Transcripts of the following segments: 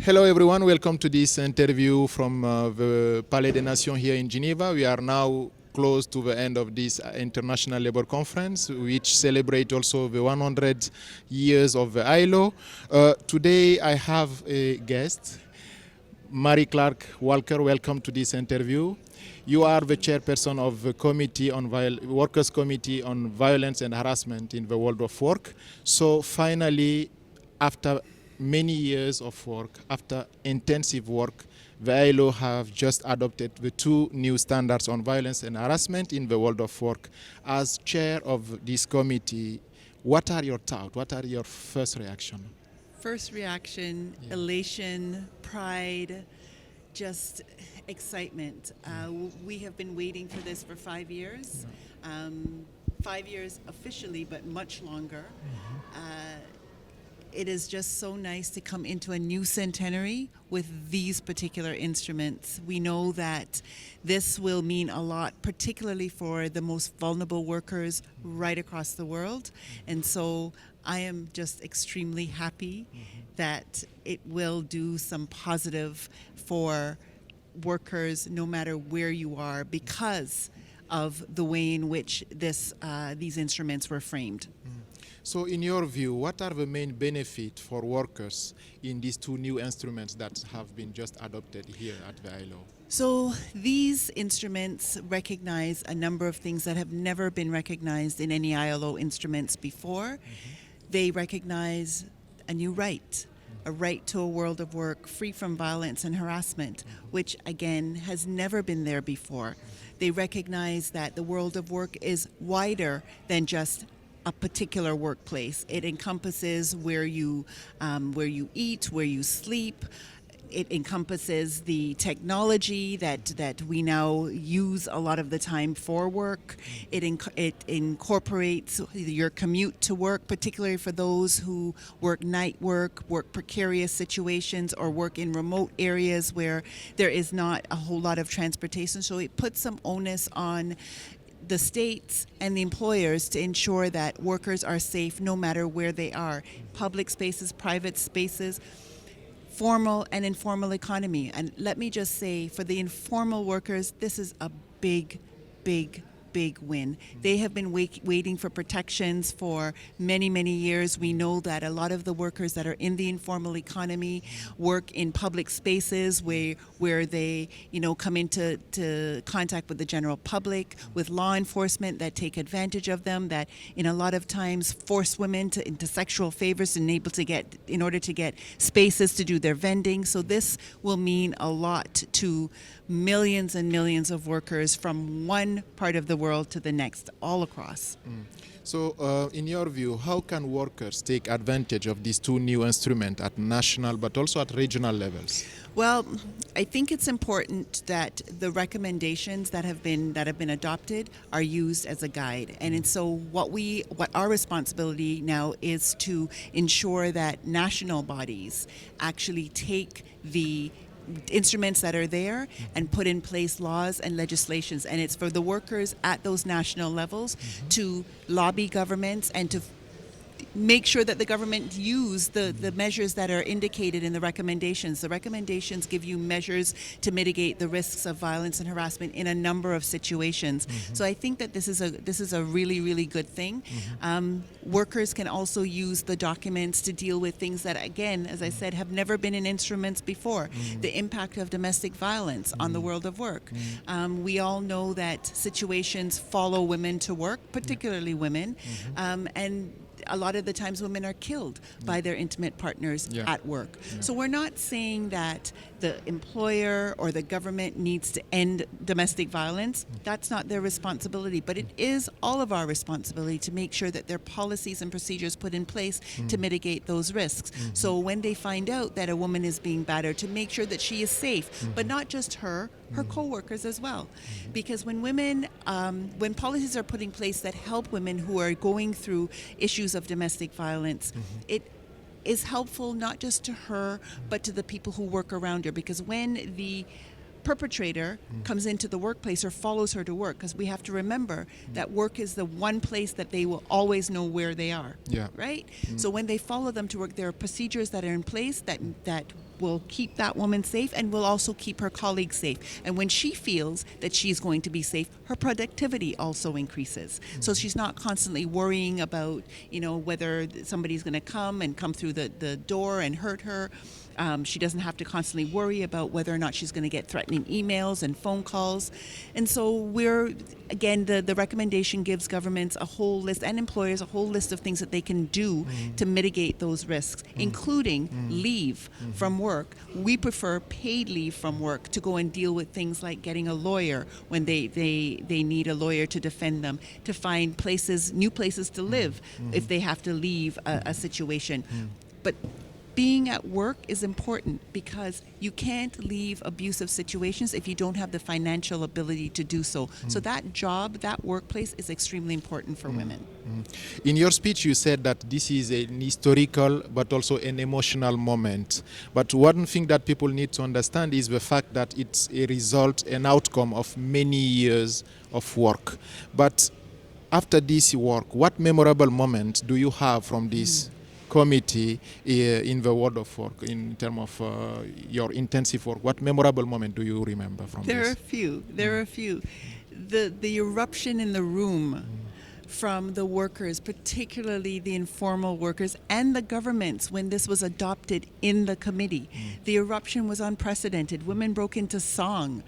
Hello everyone, welcome to this interview from the Palais des Nations here in Geneva. We are now close to the end of this International Labour Conference, which celebrates also the 100 years of the ILO. Today I have a guest, Clarke Walker. Welcome to this interview. You are the chairperson of the committee on Workers' Committee on Violence and Harassment in the world of work. So finally, after many years of work, after intensive work, the ILO have just adopted the two new standards on violence and harassment in the world of work. As chair of this committee, what are your thoughts? What are your first reaction? First reaction, elation, pride, just excitement. We have been waiting for this for 5 years. 5 years officially, but much longer. It is just so nice to come into a new centenary with these particular instruments. We know that this will mean a lot, particularly for the most vulnerable workers right across the world. And so I am just extremely happy that it will do some positive for workers no matter where you are because of the way in which these instruments were framed. So in your view, what are the main benefits for workers in these two new instruments that have been just adopted here at the ILO? So these instruments recognize a number of things that have never been recognized in any ILO instruments before. They recognize a new right, a right to a world of work free from violence and harassment, which again has never been there before. They recognize that the world of work is wider than just a particular workplace. It encompasses where you eat, where you sleep. It encompasses the technology that we now use a lot of the time for work. It incorporates your commute to work, particularly for those who work night work precarious situations, or work in remote areas where there is not a whole lot of transportation. So it puts some onus on the states and the employers to ensure that workers are safe no matter where they are. Public spaces, private spaces, formal and informal economy. And let me just say, for the informal workers, this is a big win. They have been waiting for protections for many years. We know that a lot of the workers that are in the informal economy work in public spaces where they come into contact with the general public, with law enforcement that take advantage of them, that in a lot of times force women into sexual favors in order to get spaces to do their vending. So this will mean a lot to millions and millions of workers from one part of the world to the next, all across. So in your view, how can workers take advantage of these two new instruments at national but also at regional levels? Well, I think it's important that the recommendations that have been adopted are used as a guide. And so what our responsibility now is to ensure that national bodies actually take the instruments that are there and put in place laws and legislations. And it's for the workers at those national levels to lobby governments and to make sure that the government use the measures that are indicated in the recommendations. The recommendations give you measures to mitigate the risks of violence and harassment in a number of situations. So I think that this is a really good thing. Workers can also use the documents to deal with things that, again, as I said, have never been in instruments before. The impact of domestic violence on the world of work. We all know that situations follow women to work, particularly women, and a lot of the times women are killed by their intimate partners at work. So we're not saying that the employer or the government needs to end domestic violence. That's not their responsibility, but it is all of our responsibility to make sure that there are policies and procedures put in place to mitigate those risks. So when they find out that a woman is being battered, to make sure that she is safe, but not just her co-workers as well. Because when when policies are put in place that help women who are going through issues of domestic violence, it is helpful not just to her, but to the people who work around her. Because when the perpetrator comes into the workplace or follows her to work, because we have to remember that work is the one place that they will always know where they are, right? So when they follow them to work, there are procedures that are in place that will keep that woman safe and will also keep her colleagues safe. And when she feels that she's going to be safe, her productivity also increases. So she's not constantly worrying about, whether somebody's going to come through the door and hurt her. She doesn't have to constantly worry about whether or not she's going to get threatening emails and phone calls. And so the recommendation gives governments a whole list and employers a whole list of things that they can do to mitigate those risks, including leave from work. We prefer paid leave from work to go and deal with things like getting a lawyer when they need a lawyer to defend them, to find new places to live if they have to leave a situation. But being at work is important because you can't leave abusive situations if you don't have the financial ability to do so. So that job, that workplace is extremely important for women. In your speech, you said that this is an historical but also an emotional moment. But one thing that people need to understand is the fact that it's a result, an outcome of many years of work. But after this work, what memorable moment do you have from this committee in the world of work, in terms of your intensive work? What memorable moment do you remember from There this? are a few. There are a few. The eruption in the room from the workers, particularly the informal workers and the governments when this was adopted in the committee. The eruption was unprecedented. Women broke into song.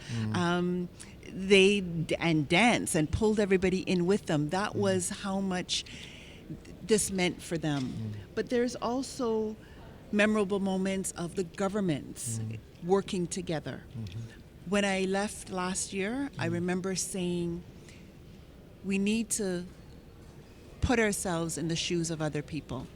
They danced and pulled everybody in with them. That was how much this meant for them. But there's also memorable moments of the governments working together. When I left last year, I remember saying, we need to put ourselves in the shoes of other people.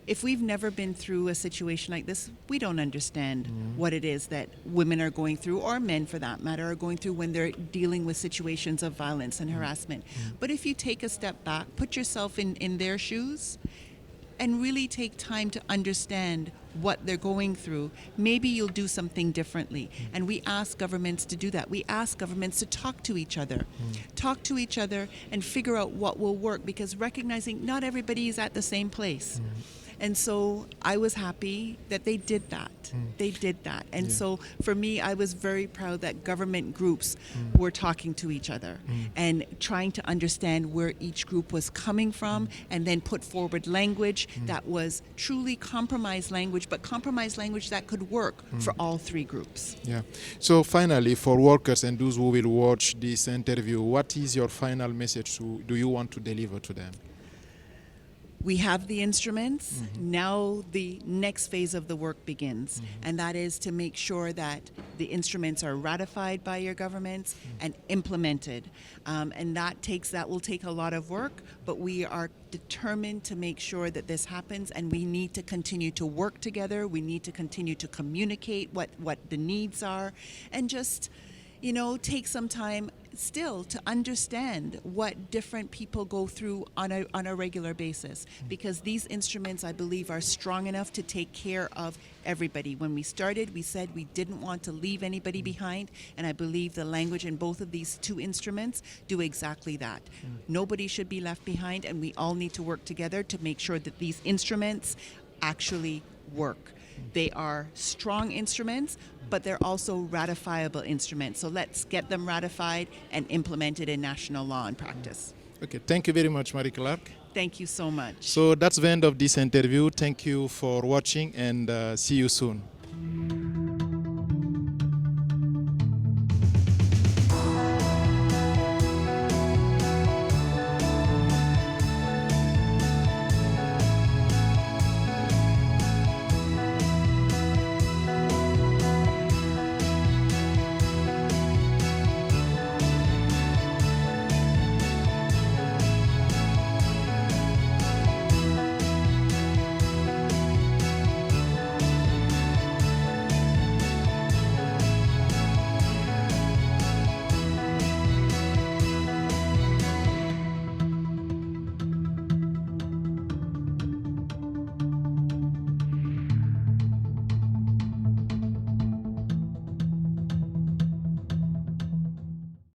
If we've never been through a situation like this, we don't understand what it is that women are going through, or men for that matter, are going through when they're dealing with situations of violence and harassment. But if you take a step back, put yourself in their shoes, and really take time to understand what they're going through, maybe you'll do something differently. And we ask governments to do that. We ask governments to talk to each other. Talk to each other and figure out what will work, because recognizing not everybody is at the same place. And so I was happy that they did that. They did that. And so for me, I was very proud that government groups were talking to each other and trying to understand where each group was coming from, and then put forward language that was truly compromise language, but compromise language that could work for all three groups. Yeah. So finally, for workers and those who will watch this interview, what is your final message do you want to deliver to them? We have the instruments. Now the next phase of the work begins, and that is to make sure that the instruments are ratified by your governments and implemented. And that will take a lot of work, but we are determined to make sure that this happens, and we need to continue to work together. We need to continue to communicate what the needs are, and just take some time still to understand what different people go through on a regular basis, because these instruments, I believe, are strong enough to take care of everybody. When we started, we said we didn't want to leave anybody behind, and I believe the language in both of these two instruments do exactly that. Nobody should be left behind, and we all need to work together to make sure that these instruments actually work. They are strong instruments, but they're also ratifiable instruments. So let's get them ratified and implemented in national law and practice. Okay, thank you very much, Marie Clarke. Thank you so much. So that's the end of this interview. Thank you for watching, and see you soon.